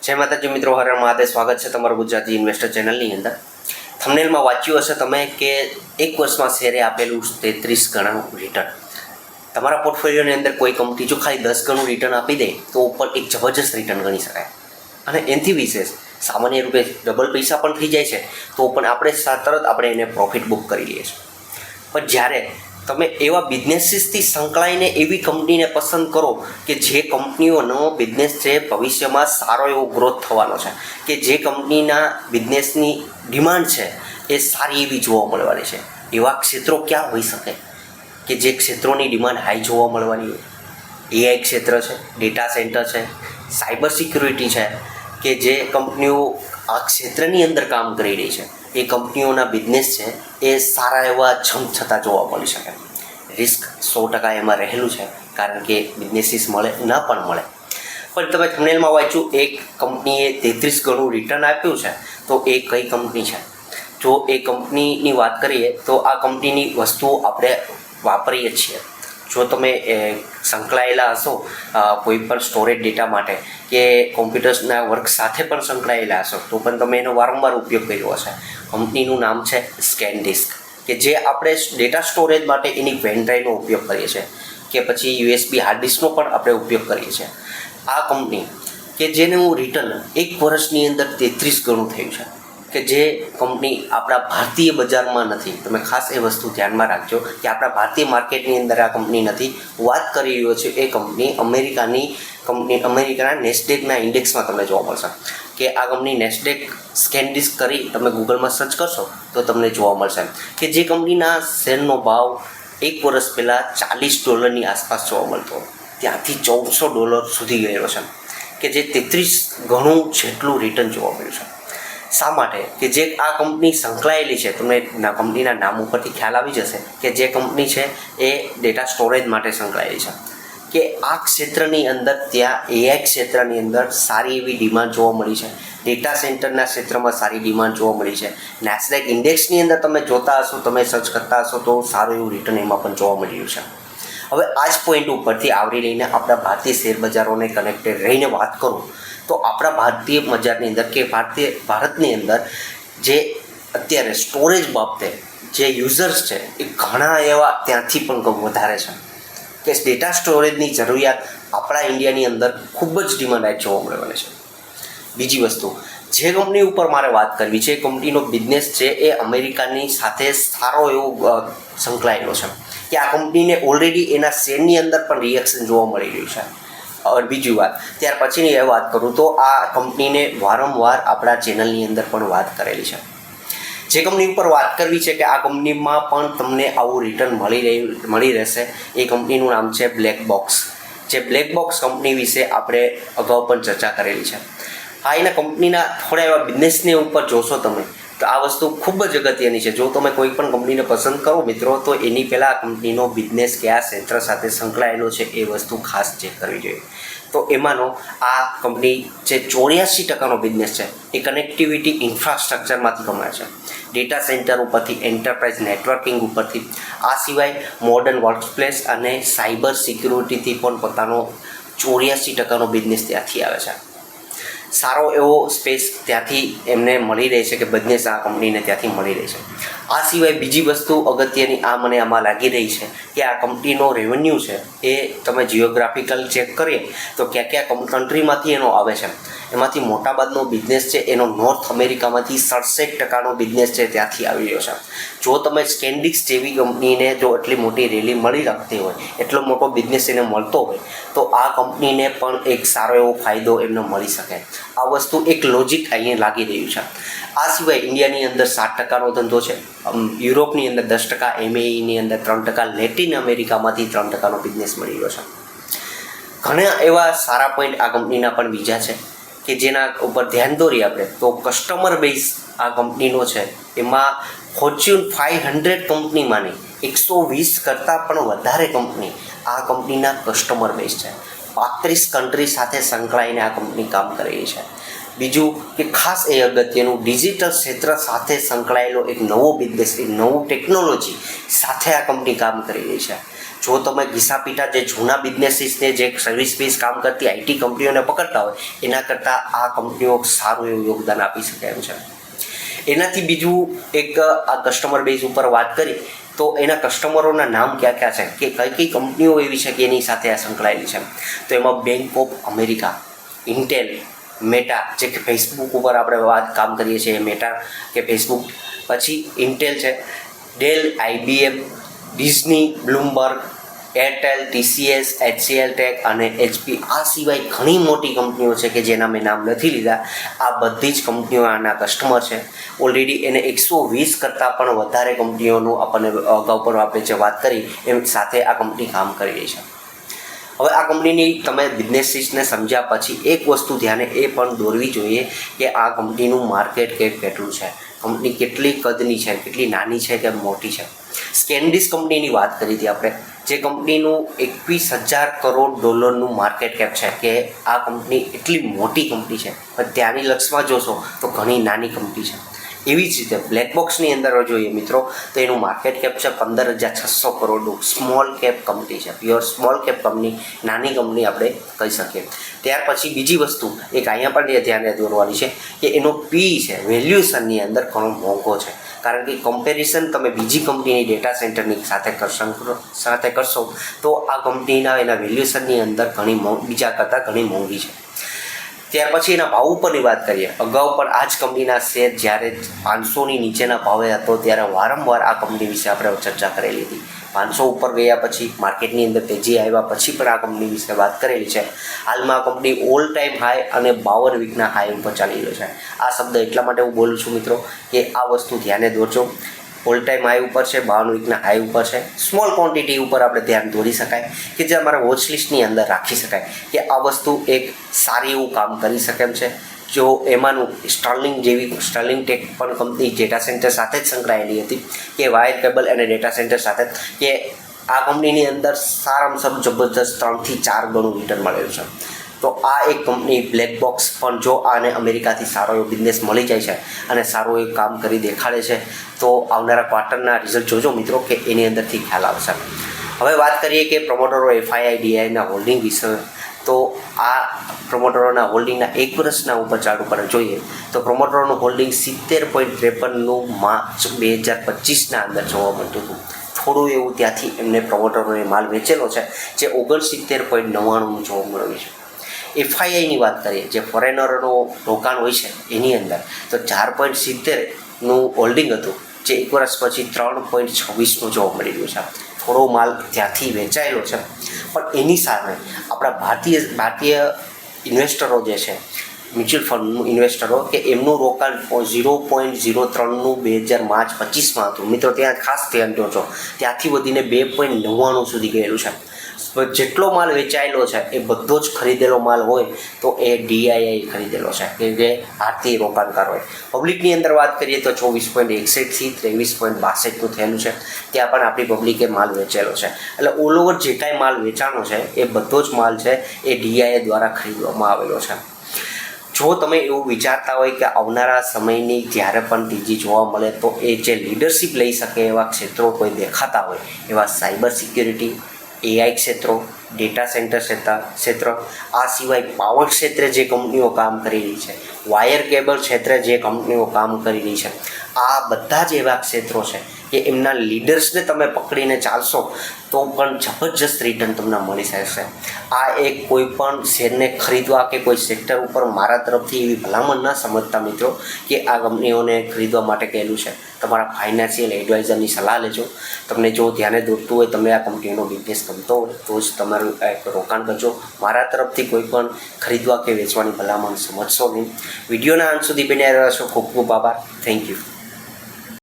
જય માતાજી મિત્રો, હર હર મહાદેવ. સ્વાગત છે તમારું ગુજરાતી ઇન્વેસ્ટર ચેનલની અંદર. થંબનેલમાં વાંચ્યું હશે તમે કે એક વર્ષમાં શેરે આપેલું 33 ગણાનું રિટર્ન. તમારા પોર્ટફોલિયોની અંદર કોઈ કંપની જો ખાલી 10 ગણું રિટર્ન આપી દે તો ઉપર એક જબરજસ્ત રિટર્ન ગણી શકાય. અને એનાથી વિશેષ સામાન્ય રૂપે ડબલ પૈસા પણ થઈ જાય છે તો પણ આપણે તરત આપણે એને પ્રોફિટ બુક કરી લઈએ છીએ. પણ જ્યારે તમે એવા બિઝનેસીસથી સંકળાઈને એવી કંપનીને પસંદ કરો કે જે કંપનીઓનો બિઝનેસ છે ભવિષ્યમાં સારો એવો ગ્રોથ થવાનો છે, કે જે કંપનીના બિઝનેસની ડિમાન્ડ છે એ સારી એવી જોવા મળવાની છે, એવા ક્ષેત્રો ક્યાં હોઈ શકે કે જે ક્ષેત્રોની ડિમાન્ડ હાઈ જોવા મળવાની હોય? એઆઈ ક્ષેત્ર છે, ડેટા સેન્ટર છે, સાયબર સિક્યુરિટી છે, કે જે કંપનીઓ આ ક્ષેત્રની અંદર કામ કરી રહી છે એ કંપનીઓના બિઝનેસ છે એ સારા એવા જમ્પ થતા જોવા મળી શકે. રિસ્ક 100% એમાં રહેલું છે, કારણ કે બિઝનેસીસ મળે ન પણ મળે. પણ તમે થંબનેલમાં વાંચ્યું એક કંપનીએ 33 ગણું રિટર્ન આપ્યું છે, તો એ કઈ કંપની છે? જો એ કંપનીની વાત કરીએ તો આ કંપનીની વસ્તુઓ આપણે વાપરીએ છીએ. જો તમે સંકળાયેલા હશો કોઈ પણ સ્ટોરેજ ડેટા માટે કે કોમ્પ્યુટર્સના વર્ક સાથે પણ સંકળાયેલા હશો તો પણ તમે એનો વારંવાર ઉપયોગ કર્યો હશે. કંપનીનું નામ છે સ્કેનડિસ્ક, કે જે આપણે ડેટા સ્ટોરેજ માટે એની પેન ડ્રાઈવનો ઉપયોગ કરીએ છીએ, કે પછી USB હાર્ડ ડિસ્કનો પણ આપણે ઉપયોગ કરીએ છીએ. આ કંપની કે જેનું રિટર્ન એક વર્ષની અંદર 33 ગણું થયું છે, કે જે કંપની આપણા ભારતીય બજારમાં નથી. તમે ખાસ એ વસ્તુ ધ્યાનમાં રાખજો કે આપણા ભારતીય માર્કેટની અંદર આ કંપની નથી. વાત કરી રહ્યો છે એ કંપની અમેરિકાના નેસ્ડેકના ઇન્ડેક્સમાં તમને જોવા મળશે, કે આ કંપની નેસ્ડેક સ્કેનડિસ્ક કરી તમે ગૂગલમાં સર્ચ કરશો તો તમને જોવા મળશે કે જે કંપનીના શેરનો ભાવ એક વર્ષ પહેલાં $40 આસપાસ જોવા મળતો, ત્યાંથી $1400 સુધી ગયેલો છે, કે જે 33 ગણું જેટલું રિટર્ન જોવા મળ્યું છે. શા માટે? કે જે આ કંપની સંકળાયેલી છે, તમને કંપનીના નામ ઉપરથી ખ્યાલ આવી જશે કે જે કંપની છે એ ડેટા સ્ટોરેજ માટે સંકળાયેલી છે, કે આ ક્ષેત્રની અંદર ત્યાં એઆઈ ક્ષેત્રની અંદર સારી એવી ડિમાન્ડ જોવા મળી છે, ડેટા સેન્ટરના ક્ષેત્રમાં સારી ડિમાન્ડ જોવા મળી છે. નેસ્ડેક ઇન્ડેક્સની અંદર તમે જોતા હશો, તમે સર્ચ કરતા હશો તો સારું એવું રિટર્ન એમાં પણ જોવા મળી રહ્યું છે. હવે આ જ પોઈન્ટ ઉપરથી આવરી લઈને આપણા ભારતીય શેર બજારોને કનેક્ટેડ રહીને વાત કરું તો આપણા ભારતીય બજારની અંદર કે ભારતની અંદર જે અત્યારે સ્ટોરેજ બાબતે જે યુઝર્સ છે એ ઘણા એવા ત્યાંથી પણ વધારે છે, કે ડેટા સ્ટોરેજની જરૂરિયાત આપણા ઇન્ડિયાની અંદર ખૂબ જ ડિમાન્ડ જોવા મળવાની છે. બીજી વસ્તુ, જે કંપની ઉપર મારે વાત કરવી છે, એ કંપનીનો બિઝનેસ છે એ અમેરિકાની સાથે સારો એવો સંકળાયેલો છે, કે આ કંપનીને ઓલરેડી એના શેરની અંદર પણ રિએક્શન જોવા મળી રહ્યું છે. બીજી વાત, ત્યાર પછીની એ વાત કરું તો આ કંપનીને વારંવાર આપણા ચેનલની અંદર પણ વાત કરેલી છે. જે કંપની ઉપર વાત કરવી છે કે આ કંપનીમાં પણ તમને આવું રિટર્ન મળી રહેશે, એ કંપનીનું નામ છે બ્લેક બોક્સ. જે બ્લેક બોક્સ કંપની વિશે આપણે અગાઉ પણ ચર્ચા કરેલી છે. હા, એના કંપનીના થોડા એવા બિઝનેસને ઉપર જોશો તમે તો આ વસ્તુ ખૂબ જ અગત્યની છે. જો તમે કોઈ પણ કંપનીને પસંદ કરો મિત્રો તો એની પહેલાં આ કંપનીનો બિઝનેસ કયા ક્ષેત્ર સાથે સંકળાયેલો છે એ વસ્તુ ખાસ ચેક કરવી જોઈએ. તો એમાંનો આ કંપની જે 84% બિઝનેસ છે એ કનેક્ટિવિટી ઇન્ફ્રાસ્ટ્રક્ચરમાંથી કમાય છે, ડેટા સેન્ટર ઉપરથી, એન્ટરપ્રાઇઝ નેટવર્કિંગ ઉપરથી. આ સિવાય મોડર્ન વર્કપ્લેસ અને સાયબર સિક્યુરિટીથી પણ પોતાનો 84% બિઝનેસ ત્યાંથી આવે છે. સારો એવો સ્પેસ ત્યાંથી એમને મળી રહે છે, કે બિઝનેસ આ કંપનીને ત્યાંથી મળી રહે છે. આ સિવાય બીજી વસ્તુ અગત્યની મને આમાં લાગી રહી છે કે આ કંપનીનો રેવન્યુ છે એ તમે જિયોગ્રાફિકલ ચેક કરીએ તો ક્યાં કન્ટ્રીમાંથી એનો આવે છે. એમાંથી મોટાભાગનો બિઝનેસ છે એનો નોર્થ અમેરિકામાંથી 67% બિઝનેસ છે ત્યાંથી આવી રહ્યો છે. જો તમે સ્કેનડિસ્ક જેવી કંપનીને જો એટલી મોટી રેલી મળી રાખતી હોય, એટલો મોટો બિઝનેસ એને મળતો હોય તો આ કંપનીને પણ એક સારો એવો ફાયદો એમને મળી શકે. આ વસ્તુ એક લોજિક અહીંયા લાગી રહ્યું છે. આ સિવાય ઇન્ડિયાની અંદર 7%નો ધંધો છે, યુરોપની અંદર 10%, MEની અંદર 3%, લેટિન અમેરિકામાંથી 3%નો બિઝનેસ મળી રહ્યો છે. ઘણા એવા સારા પોઈન્ટ આ કંપનીના પણ બીજા છે કે જેના ઉપર ધ્યાન દોરીએ આપણે તો કસ્ટમર બેઝ આ કંપનીનો છે, એમાં ફોર્ચ્યુન 500 કંપનીમાંની 120 કરતાં પણ વધારે કંપની આ કંપનીના કસ્ટમર બેઝ છે. 35 કન્ટ્રી સાથે સંકળાઈને આ કંપની કામ કરી રહી છે. બીજું કે ખાસ એ અગત્યનું, ડિજિટલ ક્ષેત્ર સાથે સંકળાયેલો એક નવો બિઝનેસ, એક નવું ટેકનોલોજી સાથે આ કંપની કામ કરી રહી છે. જો તમે ઘીસા પીટા જે જૂના બિઝનેસીસને જે સર્વિસ બેઝ કામ કરતી આઈટી કંપનીઓને પકડતા હોય એના કરતાં આ કંપનીઓ સારું એવું યોગદાન આપી શકે એમ છે. એનાથી બીજું એક આ કસ્ટમર બેઝ ઉપર વાત કરી તો એના કસ્ટમરોના નામ ક્યાં ક્યાં છે કે કઈ કંપનીઓ એવી છે કે એની સાથે આ સંકળાયેલી છે. તો એમાં bank of America, Intel, meta જે કે ફેસબુક ઉપર આપણે કામ કરીએ છીએ મેટા કે ફેસબુક, પછી ઇન્ટેલ છે, Dell, IBM, Disney, Bloomberg, Airtel, TCS, HCL tech અને HP. આ સિવાય ઘણી મોટી કંપનીઓ છે કે જેના મેં નામ નથી લીધા. આ બધી જ કંપનીઓ આના કસ્ટમર છે. ઓલરેડી એને 120 કરતાં પણ વધારે કંપનીઓનું આપણને અગાઉ પણ આપણે જે વાત કરી એમ સાથે આ કંપની કામ કરી રહી છે. હવે આ કંપનીની તમે બિઝનેસીસને સમજ્યા પછી એક વસ્તુ ધ્યાને એ પણ દોરવી જોઈએ કે આ કંપનીનું માર્કેટ કેપ કેટલું છે, કંપની કેટલી કદની છે, કેટલી નાની છે કે મોટી છે. સ્કેન્ડિસ કંપનીની વાત કરી હતી આપણે, જે કંપનીનું 21,000 કરોડ ડોલરનું માર્કેટ કેપ છે કે આ કંપની એટલી મોટી કંપની છે પણ ત્યાંની લક્ષમાં જોશો તો ઘણી નાની કંપની છે. એવી જ રીતે બ્લેક બોક્સની અંદર જોઈએ મિત્રો તો એનું માર્કેટ કેપ છે 15,600 કરોડનું. સ્મોલ કેપ કંપની છે, પ્યોર સ્મોલ કેપ કંપની, નાની કંપની આપણે કહી શકીએ. ત્યાર પછી બીજી વસ્તુ એક અહીંયા પણ ધ્યાને દોરવાની છે કે એનો પી છે વેલ્યુએશનની અંદર ઘણો મોંઘો છે, કારણ કે કમ્પેરિઝન તમે બીજી કંપનીની ડેટા સેન્ટરની સાથે કરશો તો આ કંપનીના એના વેલ્યુએશનની અંદર બીજા કરતાં ઘણી મોંઘી છે. ત્યાર પછી એના ભાવ ઉપરની વાત કરીએ. અગાઉ પણ આ જ કંપનીના શેર જ્યારે 500ની નીચેના ભાવે હતો ત્યારે વારંવાર આ કંપની વિશે આપણે ચર્ચા કરેલી હતી. 500 ઉપર ગયા પછી માર્કેટની અંદર તેજી આવ્યા પછી પણ આ કંપની વિશે વાત કરેલી છે. હાલમાં આ કંપની ઓલ ટાઈમ હાઈ અને 52 વીકના હાઈ ઉપર ચાલી રહ્યો છે. આ શબ્દ એટલા માટે હું બોલું છું મિત્રો કે આ વસ્તુ ધ્યાને દોરજો. ઓલ ટાઈમ હાઈ ઉપર છે, 52 વીકના હાઈ ઉપર છે. સ્મોલ ક્વોન્ટિટી ઉપર આપણે ધ્યાન દોરી શકાય કે જે અમારા વોચ લિસ્ટની અંદર રાખી શકાય કે આ વસ્તુ એક સારી એવું કામ કરી શકે એમ છે. જો એમાંનું સ્ટર્લિંગ ટેક પણ કંપની ડેટા સેન્ટર સાથે જ સંકળાયેલી હતી કે વાયર કેબલ અને ડેટા સેન્ટર સાથે કે આ કંપનીની અંદર સારામાં સારું જબરદસ્ત 3 થી 4 ગણું રિટર્ન મળેલું છે. તો આ એક કંપની બ્લેક બોક્સ પણ જો આને અમેરિકાથી સારો એવો બિઝનેસ મળી જાય છે અને સારું એવું કામ કરી દેખાડે છે તો આવનારા ક્વાર્ટરના રિઝલ્ટ જોજો મિત્રો કે એની અંદરથી ખ્યાલ આવશે. હવે વાત કરીએ કે પ્રમોટરો FII-DIના હોલ્ડિંગ વિશે. તો આ પ્રમોટરોના હોલ્ડિંગના 1 વર્ષના ઉપર ચાર્ટ ઉપર જોઈએ તો પ્રમોટરોનું હોલ્ડિંગ 70.53નું માર્ચ 2025ના અંદર જોવા મળતું હતું. થોડું એવું ત્યાંથી એમને પ્રમોટરોને માલ વેચેલો છે જે 69.99નું જોવા મળ્યું છે. FIIની વાત કરીએ જે ફોરેનરનું રોકાણ હોય છે એની અંદર તો 4.70નું હોલ્ડિંગ હતું જે 1 વર્ષ પછી 3.26નું જોવા મળી રહ્યું છે. થોડો માલ ત્યાંથી વેચાયેલો છે પણ એની સામે આપણા ભારતીય ઇન્વેસ્ટરો જે છે મ્યુચ્યુઅલ ફંડનું ઇન્વેસ્ટરો કે એમનું રોકાણ 0.03નું 2025 માર્ચ 25માં હતું. મિત્રો ત્યાં ખાસ ધ્યાન દોજો ત્યાંથી વધીને 2.99 સુધી ગયેલું છે. જેટલો માલ વેચાયેલો છે એ બધો જ ખરીદેલો માલ હોય તો એ DII ખરીદેલો છે કે જે ભારતીય રોકાણકારોએ. પબ્લિકની અંદર વાત કરીએ તો 24.61થી 23.62નું થયેલું છે. ત્યાં પણ આપણી પબ્લિકે માલ વેચેલો છે. એટલે ઓલ ઓવર જે કાંઈ માલ વેચાણો છે એ બધો જ માલ છે એ DII દ્વારા ખરીદવામાં આવેલો છે. જો તમે એવું વિચારતા હોય કે આવનારા સમયની જ્યારે પણ તેજી જોવા મળે તો એ જે લીડરશિપ લઈ શકે એવા ક્ષેત્રો કોઈ દેખાતા હોય એવા સાયબર સિક્યોરિટી, AI ક્ષેત્રો, ડેટા સેન્ટર ક્ષેત્ર, આ સિવાય પાવર ક્ષેત્રે જે કંપનીઓ કામ કરી રહી છે, વાયર કેબલ ક્ષેત્રે જે કંપનીઓ કામ કરી રહી છે, આ બધા જ એવા ક્ષેત્રો છે કે એમના લીડર્સને તમે પકડીને ચાલશો તો પણ જબરજસ્ત રિટર્ન તમને મળી શકશે. આ એક કોઈ પણ શેરને ખરીદવા કે કોઈ સેક્ટર ઉપર મારા તરફથી એવી ભલામણ ન સમજતા મિત્રો કે આ કંપનીઓને ખરીદવા માટે કહેલું છે. તમારા ફાઇનાન્શિયલ એડવાઇઝરની સલાહ લેજો. તમને જો ધ્યાને દોરતું હોય તમે આ કંપનીનો બિઝનેસ ગમતો હોય તો જ તમારું રોકાણ કરજો. મારા તરફથી કોઈ પણ ખરીદવા કે વેચવાની ભલામણ સમજશો નહીં. વિડીયોના અંત સુધી બન્યા રહેશો. ખૂબ ખૂબ આભાર. Thank you.